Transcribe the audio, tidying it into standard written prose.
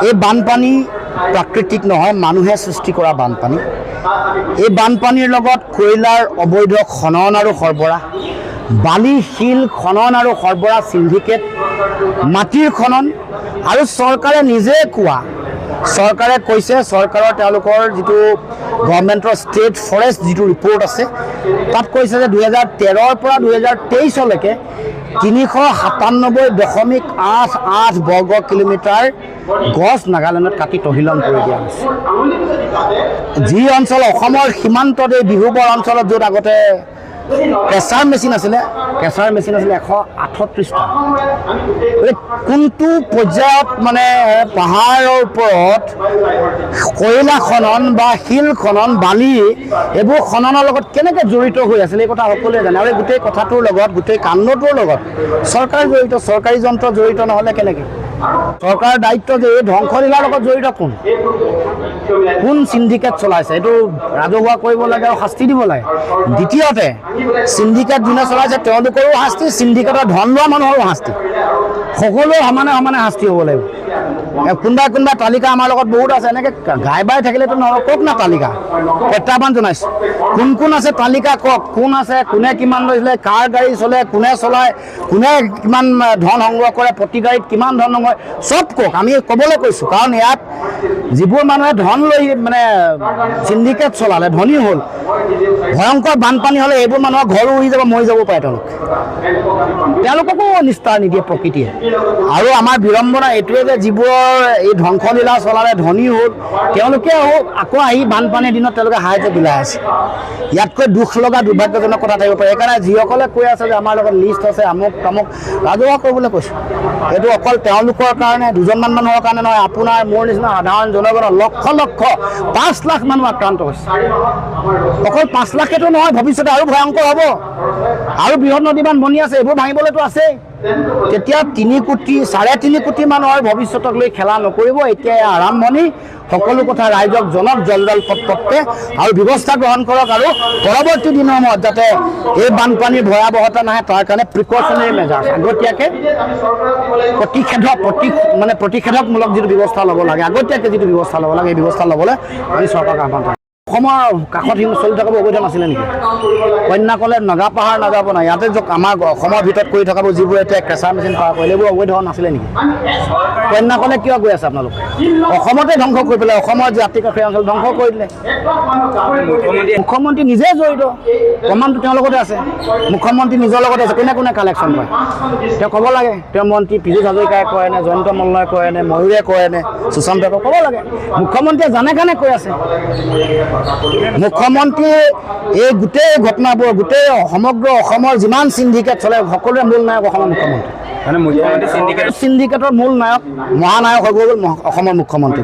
এই বানপানী প্ৰাকৃতিক নহয়, মানুহে সৃষ্টি কৰা বানপানী। এই বানপানীৰ লগত কয়লাৰ অবৈধ খনন আৰু সৰবৰাহ, বালি শিল খনন আৰু সৰবৰাহ সিন্ডিকেট, মাটিৰ খনন আৰু চৰকাৰে নিজে কোৱা, চৰকাৰে কৈছে, চৰকাৰৰ তেওঁলোকৰ যিটো গভৰ্ণমেণ্টৰ ষ্টেট ফৰেষ্ট যিটো ৰিপৰ্ট আছে তাত কৈছে যে 2013ৰ পৰা 2023লৈকে 397.88 বৰ্গ কিলোমিটাৰ গছ নাগালেণ্ডত কাটি তহিলং কৰি দিয়া হৈছে। যি অঞ্চল অসমৰ সীমান্তত এই বিহুবৰ অঞ্চলত য'ত আগতে কেঁচাৰ মেচিন আছিলে 138টা। কোনটো পৰ্যায়ত মানে পাহাৰৰ ওপৰত কয়লা খনন বা শিল খনন, বালি এইবোৰ খননৰ লগত কেনেকৈ জড়িত হৈ আছিল এই কথা সকলোৱে জানে। আৰু এই গোটেই কথাটোৰ লগত, গোটেই কাণ্ডটোৰ লগত চৰকাৰ জড়িত, চৰকাৰী যন্ত্ৰ জড়িত নহ'লে কেনেকৈ? চৰকাৰৰ দায়িত্ব যে এই ধ্বংসলীলাৰ লগত জড়িত কোন সিন্ডিকেট চলাইছে এইটো ৰাজহুৱা কৰিব লাগে আৰু শাস্তি দিব লাগে। দ্বিতীয়তে সিন্ডিকেট যোনে চলাইছে তেওঁলোকৰো শাস্তি, সিন্ডিকেটৰ ধন লোৱা মানুহৰো শাস্তি, সকলোৱে সমানে সমানে শাস্তি হ'ব লাগিব। কোনোবা কোনোবা তালিকা আমাৰ লগত বহুত আছে, এনেকৈ গাই বাই থাকিলেতো নহ'ব। কওক না তালিকা, প্ৰত্যাহ্বান জনাইছোঁ। কোন কোন আছে তালিকা কওক, কোন আছে, কোনে কিমান লৈছিলে, কাৰ গাড়ী চলে, কোনে চলায়, কোনে কিমান ধন সংগ্ৰহ কৰে, প্ৰতি গাড়ীত কিমান ধন সংগ্ৰহ, চব কওক। আমি ক'বলৈ কৈছোঁ, কাৰণ ইয়াত যিবোৰ মানুহে ধন লৈ মানে সিন্ডিকেট চলালে, ধনী হ'ল, ভয়ংকৰ বানপানী হ'লে এইবোৰ মানুহৰ ঘৰো উৰি যাব, মৰি যাব পাৰে তেওঁলোককো নিস্তাৰ নিদিয়ে প্ৰকৃতিয়ে। আৰু আমাৰ বিড়ম্বনা এইটোৱে যে যিবোৰৰ এই ধ্বংসলীলা চলালে ধনী হ'ল, তেওঁলোকে আকৌ আহি বানপানীৰ দিনত তেওঁলোকে সাহায্য বিলাই আছে। ইয়াতকৈ দুখ লগা দুৰ্ভাগ্যজনক কথা থাকিব পাৰে। সেইকাৰণে যিসকলে কৈ আছে যে আমাৰ লগত লিষ্ট আছে, আমুক তামুক, ৰাজহুৱা কৰিবলৈ কৈছোঁ। এইটো অকল তেওঁলোকৰ কাৰণে, দুজনমান মানুহৰ কাৰণে নহয়, আপোনাৰ মোৰ নিচিনা সাধাৰণ জনগণৰ লক্ষ লক্ষ 5 লাখ মানুহ আক্ৰান্ত হৈছে। অকল 5 লাখেতো নহয়, ভৱিষ্যতে আৰু ভয়ংকৰ হ'ব। আৰু বৃহৎ নদীবান্ধ বনি আছে, এইবোৰ ভাঙিবলৈতো আছেই। তেতিয়া 3 কোটি 3.5 কোটি মানুহৰ ভৱিষ্যতক লৈ খেলা নকৰিব। এতিয়া আৰম্ভণি, সকলো কথা ৰাইজক জনক জলজল পটপটকে আৰু ব্যৱস্থা গ্ৰহণ কৰক, আৰু পৰৱৰ্তী দিনৰ যাতে এই বানপানীৰ ভয়াৱহতা নাহে তাৰ কাৰণে প্ৰিকশ্যনেৰী মেজাৰ্ছ, আগতীয়াকৈ প্ৰতিষেধকমূলক যিটো ব্যৱস্থা ল'ব লাগে, আগতীয়াকৈ যিটো ব্যৱস্থা ল'ব লাগে, এই ব্যৱস্থা ল'বলৈ আমি চৰকাৰক আহ্বান কৰিম। অসমৰ কাষত চলি থকাবোৰ অবৈধ নাছিলে নেকি? কন্যাকলে নগা পাহাৰ নাযাব নাই, ইয়াতে আমাৰ অসমৰ ভিতৰত কৰি থকাবোৰ যিবোৰ এতিয়া কেঁচা মেচিন পাৰ কৰিলে এইবোৰ অবৈধ নাছিলে নেকি? কন্যাকলে কিয় গৈ আছে আপোনালোকে? অসমতে ধ্বংস কৰি পেলাই অসমৰ জাতিকাষৰীয়া অঞ্চল ধ্বংস কৰি দিলে। মুখ্যমন্ত্ৰী নিজে জড়িত, প্ৰমাণটো তেওঁৰ লগতে আছে। মুখ্যমন্ত্ৰী নিজৰ লগতে আছে, কোনে কোনে কালেকশ্যন কৰে তেওঁ ক'ব লাগে। তেওঁ মন্ত্ৰী পীযুষ হাজৰিকাই কয় নে, জয়ন্ত মল্লই কয় নে, ময়ূৰে কয় নে, সুশান্তই ক'ব লাগে। মুখ্যমন্ত্ৰীয়ে জানে কাৰণে কৈ আছে। মুখ্যমন্ত্ৰীয়ে এই গোটেই ঘটনাবোৰ, গোটেই সমগ্ৰ অসমৰ যিমান সিন্ডিকেট চলে সকলোৰে মূল নায়ক অসমৰ মুখ্যমন্ত্ৰী। সিন্ডিকেটৰ মূল নায়ক, মহানায়ক হৈ গ'ল অসমৰ মুখ্যমন্ত্ৰী।